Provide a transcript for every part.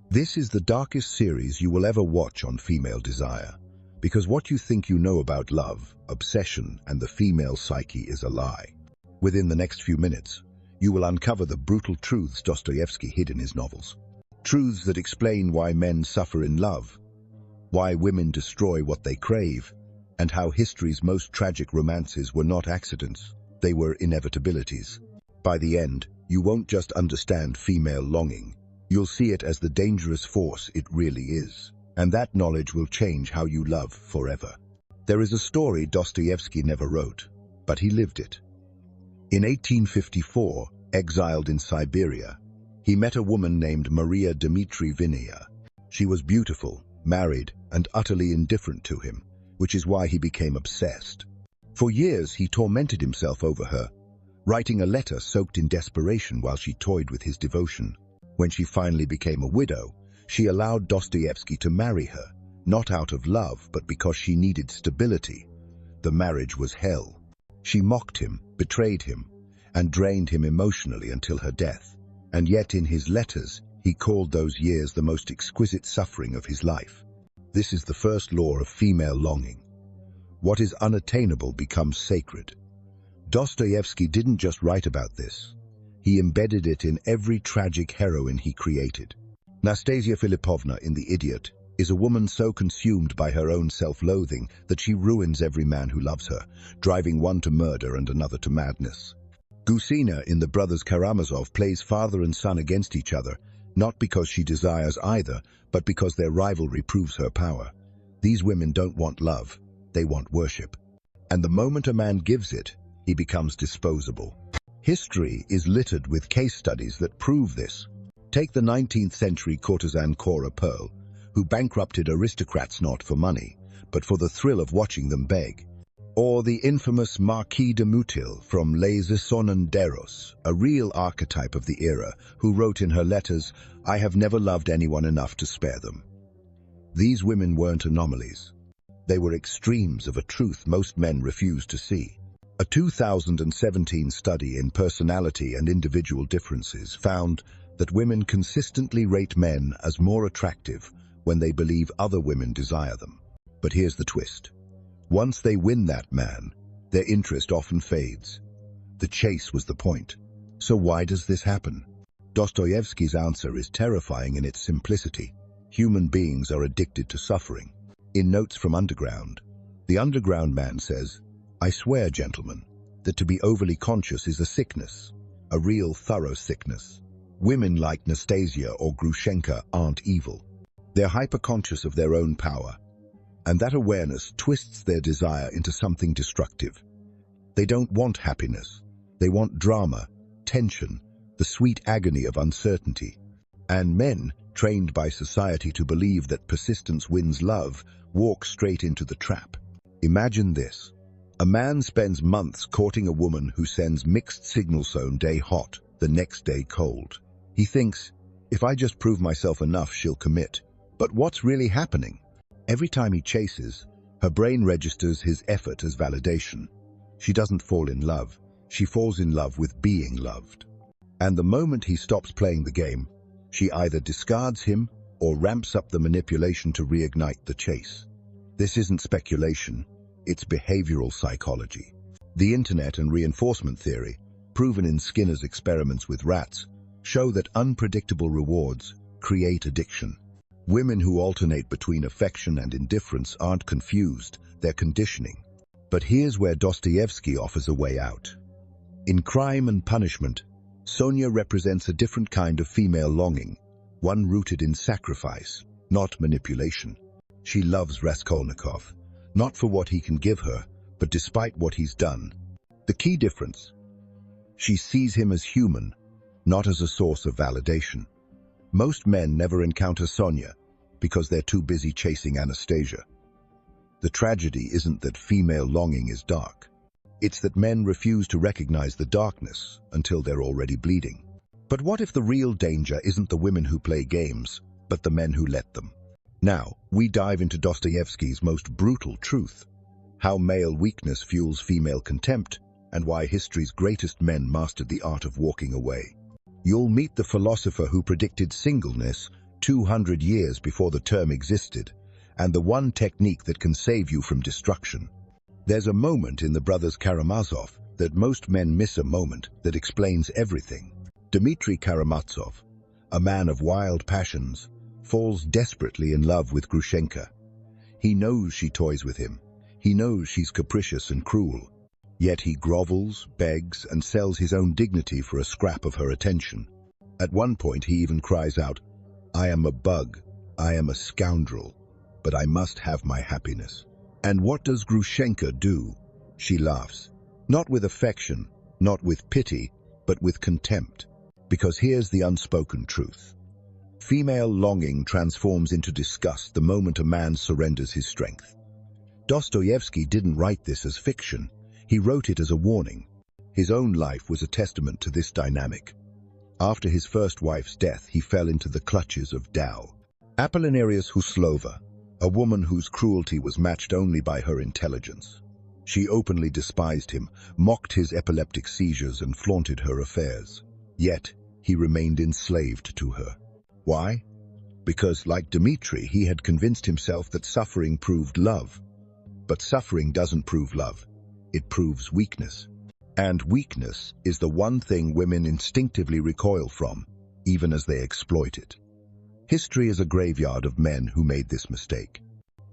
This is the darkest series you will ever watch on female desire, because what you think you know about love, obsession, and the female psyche is a lie. Within the next few minutes, you will uncover the brutal truths Dostoevsky hid in his novels. Truths that explain why men suffer in love, why women destroy what they crave, and how history's most tragic romances were not accidents, they were inevitabilities. By the end, you won't just understand female longing, you'll see it as the dangerous force it really is. And that knowledge will change how you love forever. There is a story Dostoevsky never wrote, but he lived it. In 1854, exiled in Siberia, he met a woman named Maria Dmitrievna. She was beautiful, married, and utterly indifferent to him, which is why he became obsessed. For years, he tormented himself over her, writing a letter soaked in desperation while she toyed with his devotion. When she finally became a widow, she allowed Dostoevsky to marry her, not out of love, but because she needed stability. The marriage was hell. She mocked him, betrayed him, and drained him emotionally until her death. And yet in his letters, he called those years the most exquisite suffering of his life. This is the first law of female longing. What is unattainable becomes sacred. Dostoevsky didn't just write about this. He embedded it in every tragic heroine he created. Nastasia Philippovna in The Idiot is a woman so consumed by her own self-loathing that she ruins every man who loves her, driving one to murder and another to madness. Gusina in The Brothers Karamazov plays father and son against each other, not because she desires either, but because their rivalry proves her power. These women don't want love, they want worship. And the moment a man gives it, he becomes disposable. History is littered with case studies that prove this. Take the 19th century courtesan Cora Pearl, who bankrupted aristocrats not for money, but for the thrill of watching them beg. Or the infamous Marquis de Moutil from Les Sonanderos, a real archetype of the era, who wrote in her letters, "I have never loved anyone enough to spare them." These women weren't anomalies. They were extremes of a truth most men refuse to see. A 2017 study in personality and individual differences found that women consistently rate men as more attractive when they believe other women desire them. But here's the twist. Once they win that man, their interest often fades. The chase was the point. So why does this happen? Dostoevsky's answer is terrifying in its simplicity. Human beings are addicted to suffering. In Notes from Underground, the underground man says, "I swear, gentlemen, that to be overly conscious is a sickness, a real thorough sickness. Women like Nastasia or Grushenka aren't evil. They're hyperconscious of their own power, and that awareness twists their desire into something destructive. They don't want happiness. They want drama, tension, the sweet agony of uncertainty. And men, trained by society to believe that persistence wins love, walk straight into the trap. Imagine this. A man spends months courting a woman who sends mixed signals, one day hot, the next day cold. He thinks, if I just prove myself enough, she'll commit. But what's really happening? Every time he chases, her brain registers his effort as validation. She doesn't fall in love. She falls in love with being loved. And the moment he stops playing the game, she either discards him or ramps up the manipulation to reignite the chase. This isn't speculation. It's behavioral psychology. The internet and reinforcement theory, proven in Skinner's experiments with rats, show that unpredictable rewards create addiction. Women who alternate between affection and indifference aren't confused, they're conditioning. But here's where Dostoevsky offers a way out. In Crime and Punishment, Sonia represents a different kind of female longing, one rooted in sacrifice, not manipulation. She loves Raskolnikov, not for what he can give her, but despite what he's done. The key difference: she sees him as human, not as a source of validation. Most men never encounter Sonia because they're too busy chasing Anastasia. The tragedy isn't that female longing is dark. It's that men refuse to recognize the darkness until they're already bleeding. But what if the real danger isn't the women who play games, but the men who let them? Now, we dive into Dostoevsky's most brutal truth, how male weakness fuels female contempt, and why history's greatest men mastered the art of walking away. You'll meet the philosopher who predicted singleness 200 years before the term existed, and the one technique that can save you from destruction. There's a moment in the Brothers Karamazov that most men miss, a moment that explains everything. Dmitri Karamazov, a man of wild passions, falls desperately in love with Grushenka. He knows she toys with him. He knows she's capricious and cruel. Yet he grovels, begs, and sells his own dignity for a scrap of her attention. At one point he even cries out, "I am a bug, I am a scoundrel, but I must have my happiness." And what does Grushenka do? She laughs. Not with affection, not with pity, but with contempt. Because here's the unspoken truth. Female longing transforms into disgust the moment a man surrenders his strength. Dostoevsky didn't write this as fiction. He wrote it as a warning. His own life was a testament to this dynamic. After his first wife's death, he fell into the clutches of Tao. Apollinarius Huslova, a woman whose cruelty was matched only by her intelligence. She openly despised him, mocked his epileptic seizures, and flaunted her affairs. Yet, he remained enslaved to her. Why? Because, like Dmitri, he had convinced himself that suffering proved love. But suffering doesn't prove love. It proves weakness. And weakness is the one thing women instinctively recoil from, even as they exploit it. History is a graveyard of men who made this mistake.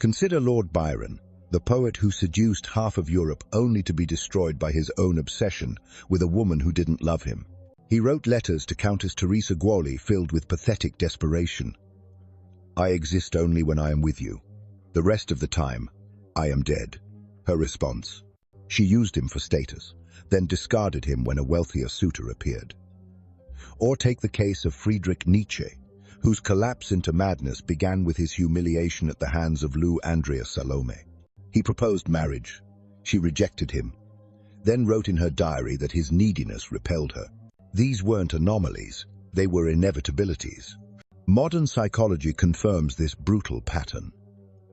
Consider Lord Byron, the poet who seduced half of Europe only to be destroyed by his own obsession with a woman who didn't love him. He wrote letters to Countess Teresa Guoli filled with pathetic desperation. "I exist only when I am with you. The rest of the time, I am dead." Her response: she used him for status, then discarded him when a wealthier suitor appeared. Or take the case of Friedrich Nietzsche, whose collapse into madness began with his humiliation at the hands of Lou Andrea Salome. He proposed marriage. She rejected him, then wrote in her diary that his neediness repelled her. These weren't anomalies, they were inevitabilities. Modern psychology confirms this brutal pattern.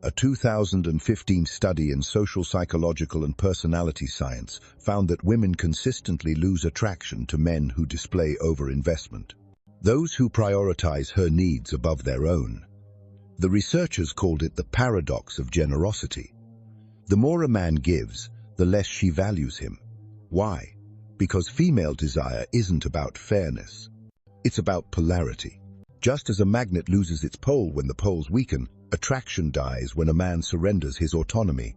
A 2015 study in social psychological and personality science found that women consistently lose attraction to men who display overinvestment, those who prioritize her needs above their own. The researchers called it the paradox of generosity. The more a man gives, the less she values him. Why? Because female desire isn't about fairness. It's about polarity. Just as a magnet loses its pole when the poles weaken, attraction dies when a man surrenders his autonomy.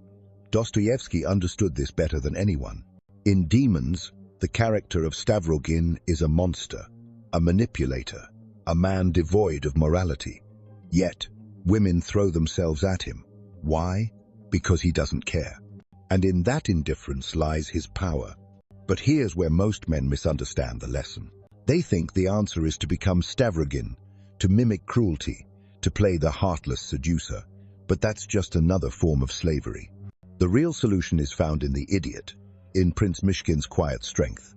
Dostoevsky understood this better than anyone. In Demons, the character of Stavrogin is a monster, a manipulator, a man devoid of morality. Yet, women throw themselves at him. Why? Because he doesn't care. And in that indifference lies his power. But here's where most men misunderstand the lesson. They think the answer is to become Stavrogin, to mimic cruelty, to play the heartless seducer. But that's just another form of slavery. The real solution is found in the idiot, in Prince Mishkin's quiet strength.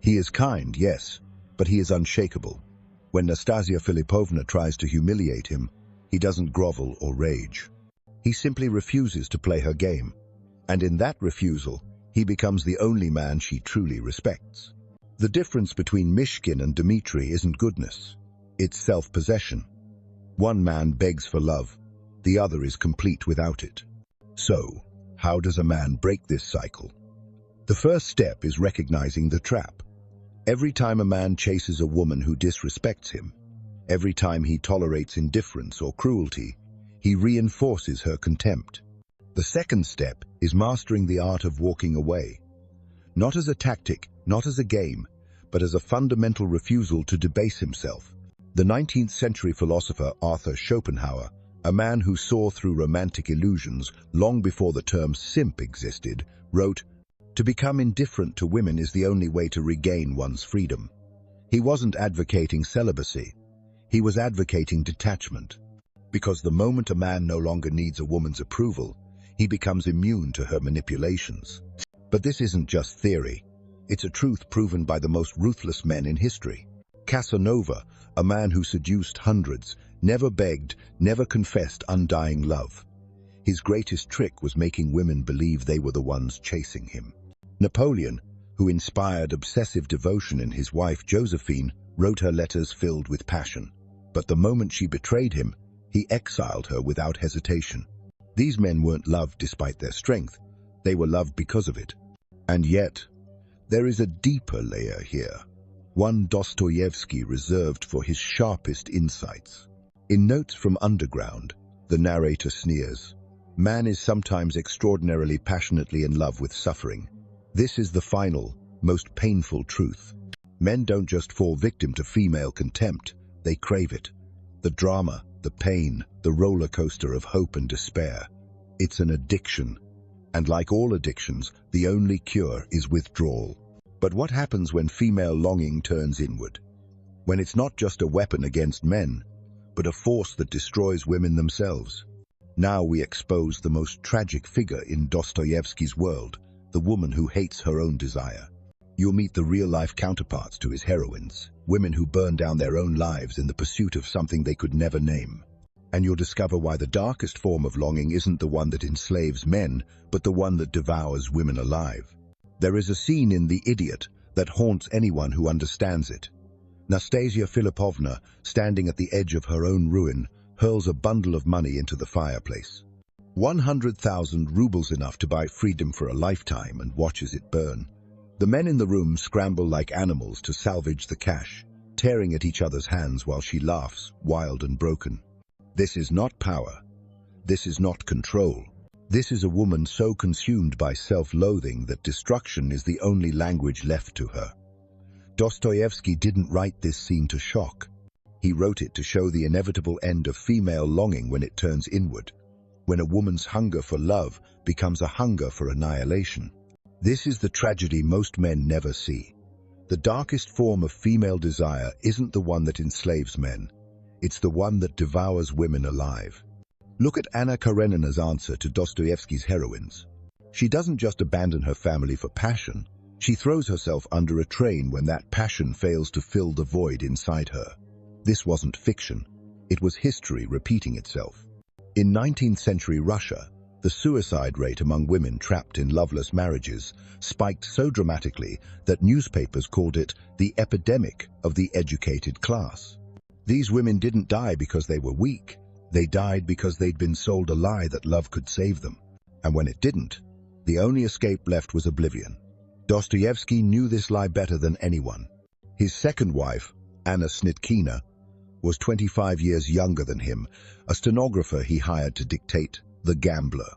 He is kind, yes, but he is unshakable. When Nastasia Filipovna tries to humiliate him, he doesn't grovel or rage. He simply refuses to play her game. And in that refusal, he becomes the only man she truly respects. The difference between Mishkin and Dmitri isn't goodness. It's self-possession. One man begs for love, the other is complete without it. So, how does a man break this cycle? The first step is recognizing the trap. Every time a man chases a woman who disrespects him, every time he tolerates indifference or cruelty, he reinforces her contempt. The second step is mastering the art of walking away. Not as a tactic, not as a game, but as a fundamental refusal to debase himself. The 19th century philosopher Arthur Schopenhauer, a man who saw through romantic illusions long before the term simp existed, wrote, "To become indifferent to women is the only way to regain one's freedom." He wasn't advocating celibacy. He was advocating detachment. Because the moment a man no longer needs a woman's approval, he becomes immune to her manipulations. But this isn't just theory. It's a truth proven by the most ruthless men in history. Casanova, a man who seduced hundreds, never begged, never confessed undying love. His greatest trick was making women believe they were the ones chasing him. Napoleon, who inspired obsessive devotion in his wife Josephine, wrote her letters filled with passion. But the moment she betrayed him, he exiled her without hesitation. These men weren't loved despite their strength. They were loved because of it. And yet, there is a deeper layer here, one Dostoevsky reserved for his sharpest insights. In Notes from Underground, the narrator sneers, "Man is sometimes extraordinarily passionately in love with suffering. This is the final, most painful truth. Men don't just fall victim to female contempt, they crave it. The drama, the pain, the roller coaster of hope and despair. It's an addiction. And like all addictions, the only cure is withdrawal." But what happens when female longing turns inward? When it's not just a weapon against men, but a force that destroys women themselves? Now we expose the most tragic figure in Dostoevsky's world, the woman who hates her own desire. You'll meet the real-life counterparts to his heroines, women who burn down their own lives in the pursuit of something they could never name. And you'll discover why the darkest form of longing isn't the one that enslaves men, but the one that devours women alive. There is a scene in The Idiot that haunts anyone who understands it. Nastasia Philippovna, standing at the edge of her own ruin, hurls a bundle of money into the fireplace. 100,000 rubles, enough to buy freedom for a lifetime, and watches it burn. The men in the room scramble like animals to salvage the cash, tearing at each other's hands while she laughs, wild and broken. This is not power. This is not control. This is a woman so consumed by self-loathing that destruction is the only language left to her. Dostoevsky didn't write this scene to shock. He wrote it to show the inevitable end of female longing when it turns inward, when a woman's hunger for love becomes a hunger for annihilation. This is the tragedy most men never see. The darkest form of female desire isn't the one that enslaves men. It's the one that devours women alive. Look at Anna Karenina's answer to Dostoevsky's heroines. She doesn't just abandon her family for passion. She throws herself under a train when that passion fails to fill the void inside her. This wasn't fiction. It was history repeating itself. In 19th century Russia, the suicide rate among women trapped in loveless marriages spiked so dramatically that newspapers called it the epidemic of the educated class. These women didn't die because they were weak. They died because they'd been sold a lie that love could save them. And when it didn't, the only escape left was oblivion. Dostoevsky knew this lie better than anyone. His second wife, Anna Snitkina, was 25 years younger than him, a stenographer he hired to dictate The Gambler.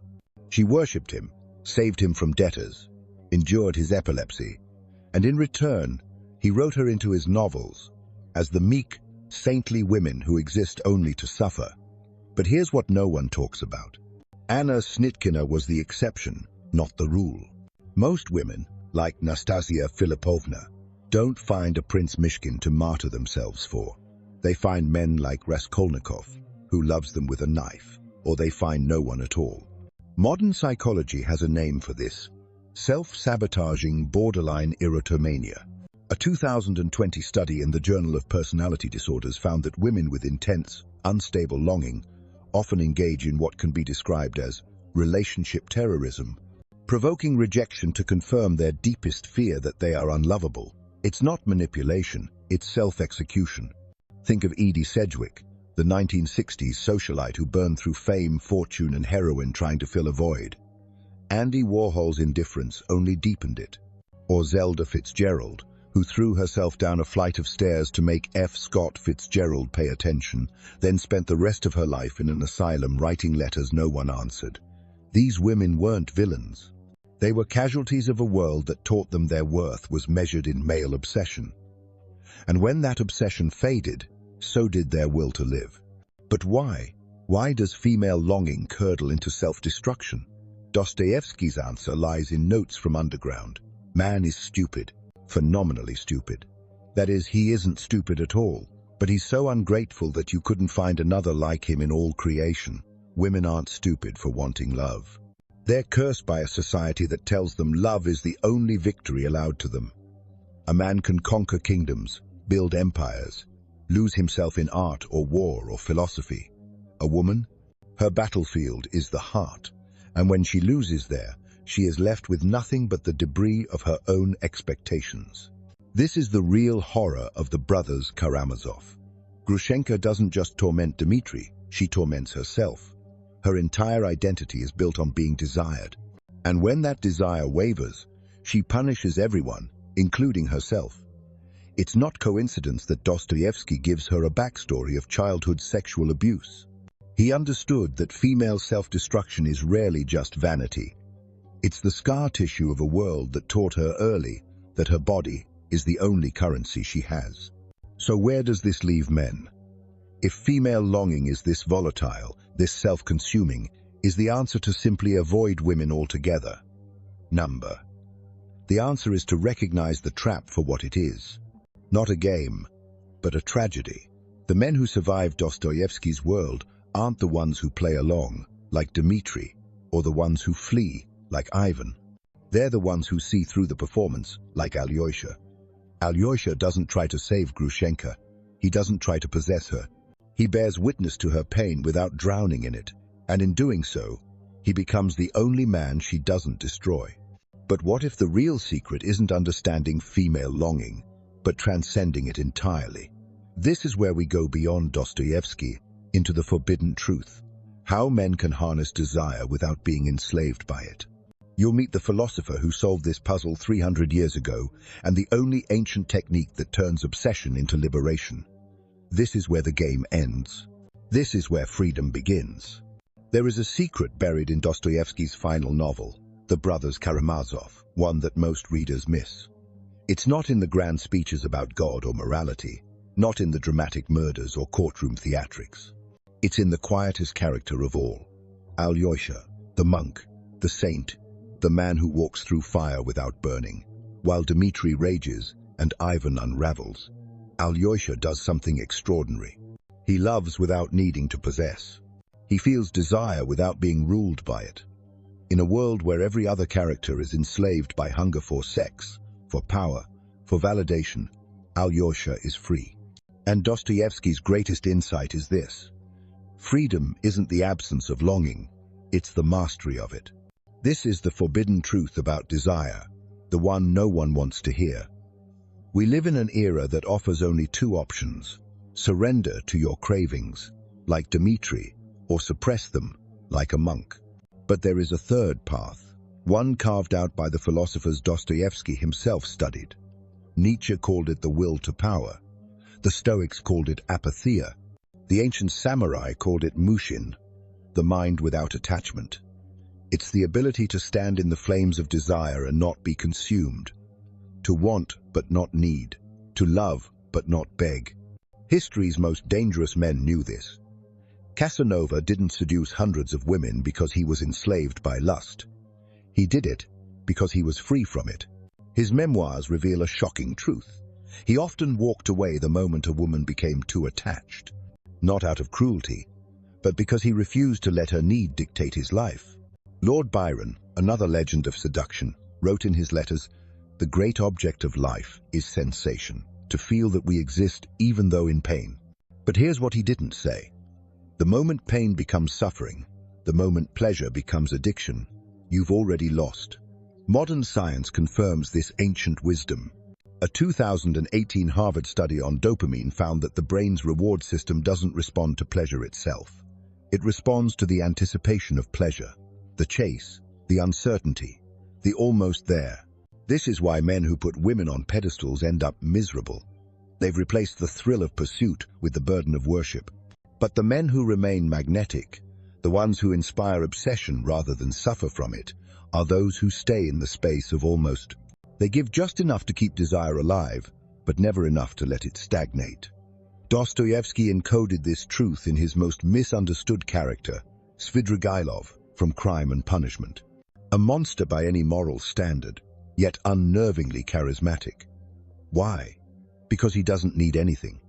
She worshipped him, saved him from debtors, endured his epilepsy, and in return, he wrote her into his novels as the meek, saintly women who exist only to suffer. But here's what no one talks about. Anna Snitkina was the exception, not the rule. Most women, like Nastasia Philippovna, don't find a Prince Mishkin to martyr themselves for. They find men like Raskolnikov, who loves them with a knife, or they find no one at all. Modern psychology has a name for this: self-sabotaging borderline erotomania. A 2020 study in the Journal of Personality Disorders found that women with intense, unstable longing often engage in what can be described as relationship terrorism, provoking rejection to confirm their deepest fear that they are unlovable. It's not manipulation, it's self-execution. Think of Edie Sedgwick, the 1960s socialite who burned through fame, fortune, and heroin trying to fill a void. Andy Warhol's indifference only deepened it. Or Zelda Fitzgerald, who threw herself down a flight of stairs to make F. Scott Fitzgerald pay attention, then spent the rest of her life in an asylum writing letters no one answered. These women weren't villains. They were casualties of a world that taught them their worth was measured in male obsession. And when that obsession faded, so did their will to live. But why? Why does female longing curdle into self-destruction? Dostoevsky's answer lies in Notes from Underground. Man is stupid. Phenomenally stupid. That is, he isn't stupid at all, but he's so ungrateful that you couldn't find another like him in all creation. Women aren't stupid for wanting love. They're cursed by a society that tells them love is the only victory allowed to them. A man can conquer kingdoms, build empires, lose himself in art or war or philosophy. A woman? Her battlefield is the heart, and when she loses there, she is left with nothing but the debris of her own expectations. This is the real horror of the brothers Karamazov. Grushenka doesn't just torment Dmitri, she torments herself. Her entire identity is built on being desired. And when that desire wavers, she punishes everyone, including herself. It's not coincidence that Dostoevsky gives her a backstory of childhood sexual abuse. He understood that female self-destruction is rarely just vanity. It's the scar tissue of a world that taught her early that her body is the only currency she has. So where does this leave men? If female longing is this volatile, this self-consuming, is the answer to simply avoid women altogether? Number. The answer is to recognize the trap for what it is. Not a game, but a tragedy. The men who survive Dostoevsky's world aren't the ones who play along, like Dmitri, or the ones who flee, like Ivan. They're the ones who see through the performance, like Alyosha. Alyosha doesn't try to save Grushenka. He doesn't try to possess her. He bears witness to her pain without drowning in it, and in doing so, he becomes the only man she doesn't destroy. But what if the real secret isn't understanding female longing, but transcending it entirely? This is where we go beyond Dostoevsky into the forbidden truth. How men can harness desire without being enslaved by it. You'll meet the philosopher who solved this puzzle 300 years ago, and the only ancient technique that turns obsession into liberation. This is where the game ends. This is where freedom begins. There is a secret buried in Dostoevsky's final novel, The Brothers Karamazov, one that most readers miss. It's not in the grand speeches about God or morality, not in the dramatic murders or courtroom theatrics. It's in the quietest character of all, Alyosha, the monk, the saint, the man who walks through fire without burning. While Dmitri rages and Ivan unravels, Alyosha does something extraordinary. He loves without needing to possess. He feels desire without being ruled by it. In a world where every other character is enslaved by hunger for sex, for power, for validation, Alyosha is free. And Dostoevsky's greatest insight is this: freedom isn't the absence of longing, it's the mastery of it. This is the forbidden truth about desire, the one no one wants to hear. We live in an era that offers only two options: surrender to your cravings, like Dmitri, or suppress them, like a monk. But there is a third path, one carved out by the philosophers Dostoevsky himself studied. Nietzsche called it the will to power. The Stoics called it apatheia. The ancient samurai called it mushin, the mind without attachment. It's the ability to stand in the flames of desire and not be consumed. To want but not need. To love but not beg. History's most dangerous men knew this. Casanova didn't seduce hundreds of women because he was enslaved by lust. He did it because he was free from it. His memoirs reveal a shocking truth. He often walked away the moment a woman became too attached. Not out of cruelty, but because he refused to let her need dictate his life. Lord Byron, another legend of seduction, wrote in his letters, "The great object of life is sensation, to feel that we exist even though in pain." But here's what he didn't say. The moment pain becomes suffering, the moment pleasure becomes addiction, you've already lost. Modern science confirms this ancient wisdom. A 2018 Harvard study on dopamine found that the brain's reward system doesn't respond to pleasure itself. It responds to the anticipation of pleasure, the chase, the uncertainty, the almost there. This is why men who put women on pedestals end up miserable. They've replaced the thrill of pursuit with the burden of worship. But the men who remain magnetic, the ones who inspire obsession rather than suffer from it, are those who stay in the space of almost. They give just enough to keep desire alive, but never enough to let it stagnate. Dostoevsky encoded this truth in his most misunderstood character, Svidrigailov, from Crime and Punishment. A monster by any moral standard, yet unnervingly charismatic. Why? Because he doesn't need anything.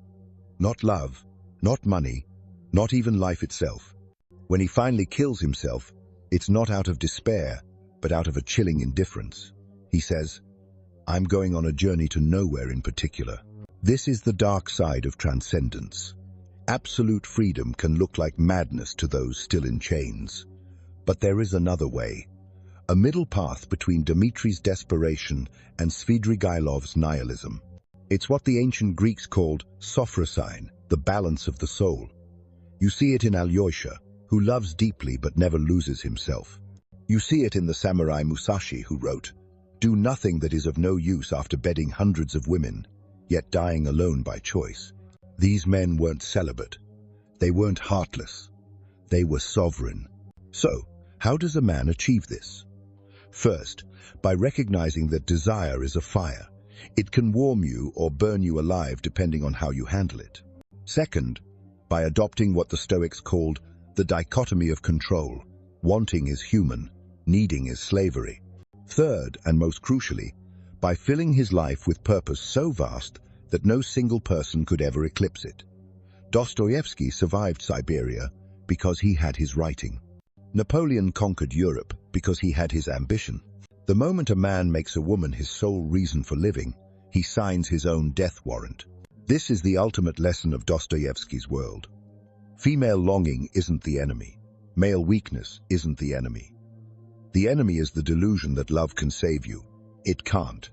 Not love, not money, not even life itself. When he finally kills himself, it's not out of despair, but out of a chilling indifference. He says, "I'm going on a journey to nowhere in particular." This is the dark side of transcendence. Absolute freedom can look like madness to those still in chains. But there is another way. A middle path between Dmitri's desperation and Svidrigailov's nihilism. It's what the ancient Greeks called sophrosine, the balance of the soul. You see it in Alyosha, who loves deeply but never loses himself. You see it in the samurai Musashi, who wrote, "Do nothing that is of no use after bedding hundreds of women, yet dying alone by choice." These men weren't celibate. They weren't heartless. They were sovereign. So, how does a man achieve this? First, by recognizing that desire is a fire. It can warm you or burn you alive depending on how you handle it. Second, by adopting what the Stoics called the dichotomy of control. Wanting is human, needing is slavery. Third, and most crucially, by filling his life with purpose so vast that no single person could ever eclipse it. Dostoevsky survived Siberia because he had his writing. Napoleon conquered Europe because he had his ambition. The moment a man makes a woman his sole reason for living, he signs his own death warrant. This is the ultimate lesson of Dostoevsky's world. Female longing isn't the enemy. Male weakness isn't the enemy. The enemy is the delusion that love can save you. It can't.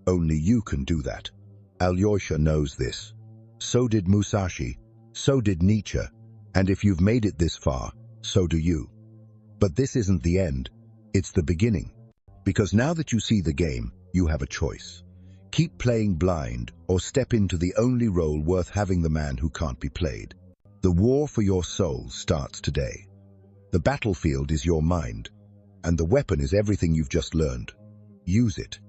Only you can do that. Alyosha knows this. So did Musashi. So did Nietzsche. And if you've made it this far, so do you. But this isn't the end. It's the beginning. Because now that you see the game, you have a choice. Keep playing blind or step into the only role worth having, the man who can't be played. The war for your soul starts today. The battlefield is your mind, and the weapon is everything you've just learned. Use it.